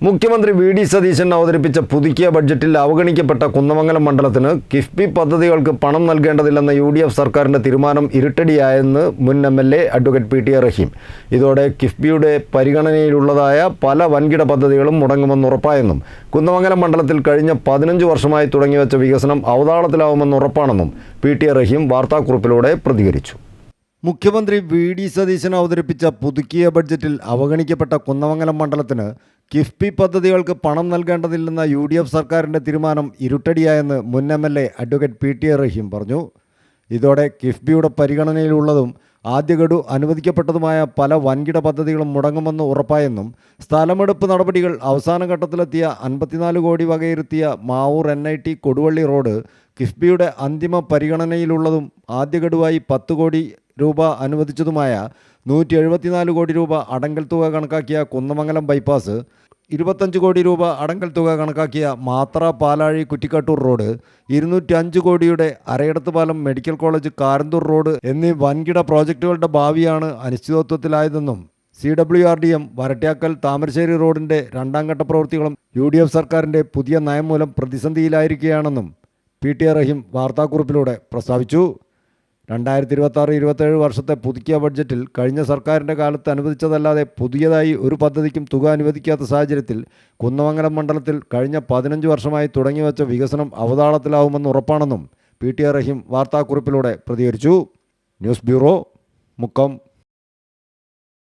മുഖ്യമന്ത്രി വി.ഡി. സതീശൻ അവതരിപ്പിച്ച പുതുക്കിയ ബഡ്ജറ്റിൽ അവഗണിക്കപ്പെട്ട കുന്നമംഗലം മണ്ഡലത്തിന് കിഫ്ബി പദ്ധതികൾക്ക് പണം നൽകേണ്ടതില്ലെന്ന യു.ഡി.എഫ് സർക്കാരിൻ്റെ തീരുമാനം ഇരുട്ടടിയായെന്ന് മുൻ എം.എൽ.എ. Advocate PT. റഹീം. ഇതോടെ കിഫ്ബിയുടെ പരിഗണനയിലുള്ളതായ പല വൻകിട പദ്ധതികളും മുടങ്ങുമെന്ന് ഉറപ്പായെന്നും കുന്നമംഗലം മണ്ഡലത്തിൽ കഴിഞ്ഞ 15 വർഷമായി തുടങ്ങിവെച്ച വികസനം അവതാളത്തിലാവുമെന്ന് ഉറപ്പാണെന്നും പി.ടി. റഹീം വാർത്താക്കുറിപ്പിലൂടെ പ്രതികരിച്ചു. മുഖ്യമന്ത്രി വി.ഡി. സതീശൻ അവതരിപ്പിച്ച പുതുക്കിയ ബഡ്ജറ്റിൽ അവഗണിക്കപ്പെട്ട കുന്നമംഗലം മണ്ഡലത്തിന് കിഫ്ബി പദ്ധതികൾക്ക് പണം നൽകേണ്ടതില്ലെന്ന യു.ഡി.എഫ് സർക്കാരിൻ്റെ തീരുമാനം ഇരുട്ടടിയായെന്ന് മുൻ എം.എൽ.എ. Advocate PT. റഹീം പറഞ്ഞു. ഇതോടെ കിഫ്ബിയുടെ പരിഗണനയിലുള്ളതും ആദ്യ ഗഡു അനുവദിക്കപ്പെട്ടതുമായ പല വൻകിട പദ്ധതികളും മുടങ്ങുമെന്ന് ഉറപ്പായെന്നും സ്ഥലമെടുപ്പ് നടപടികൾ അവസാന ഘട്ടത്തിലെത്തിയ 54 കോടി വകയിരുത്തിയ മാവൂർ NIT കൊടുവള്ളി റോഡ് കിഫ്ബിയുടെ അന്തിമ പരിഗണനയിലുള്ളതും ആദ്യ ഗഡുവായി 10 കോടി രൂപ അനുവദിച്ചതുമായ 174 കോടി രൂപ അടങ്കൽ തുക കണക്കാക്കിയ കുന്നമംഗലം ബൈപ്പാസ്, 25 കോടി രൂപ അടങ്കൽ തുക കണക്കാക്കിയ മാത്ര പാലാഴി കുറ്റിക്കാട്ടൂർ റോഡ്, 205 കോടിയുടെ അരയിടത്ത് പാലം മെഡിക്കൽ കോളേജ് കാരന്തൂർ റോഡ് എന്നീ വൻകിട പ്രോജക്റ്റുകളുടെ ഭാവിയാണ് അനിശ്ചിതത്വത്തിലായതെന്നും CWRDM വരട്ട്യാക്കൽ താമരശ്ശേരി റോഡിൻ്റെ 2ാം ഘട്ട പ്രവൃത്തികളും യു.ഡി.എഫ് സർക്കാരിൻ്റെ പുതിയ നയം മൂലം പ്രതിസന്ധിയിലായിരിക്കുകയാണെന്നും പി.ടി. റഹീം വാർത്താക്കുറിപ്പിലൂടെ പ്രസ്താവിച്ചു. 2026-27 വർഷത്തെ പുതുക്കിയ ബഡ്ജറ്റിൽ കഴിഞ്ഞ സർക്കാരിൻ്റെ കാലത്ത് അനുവദിച്ചതല്ലാതെ പുതിയതായി ഒരു പദ്ധതിക്കും തുക അനുവദിക്കാത്ത സാഹചര്യത്തിൽ കുന്നമംഗലം മണ്ഡലത്തിൽ കഴിഞ്ഞ 15 വർഷമായി തുടങ്ങിവെച്ച വികസനം അവതാളത്തിലാവുമെന്ന് ഉറപ്പാണെന്നും പി.ടി. റഹീം വാർത്താക്കുറിപ്പിലൂടെ പ്രതികരിച്ചു. News bureau, Mukkam.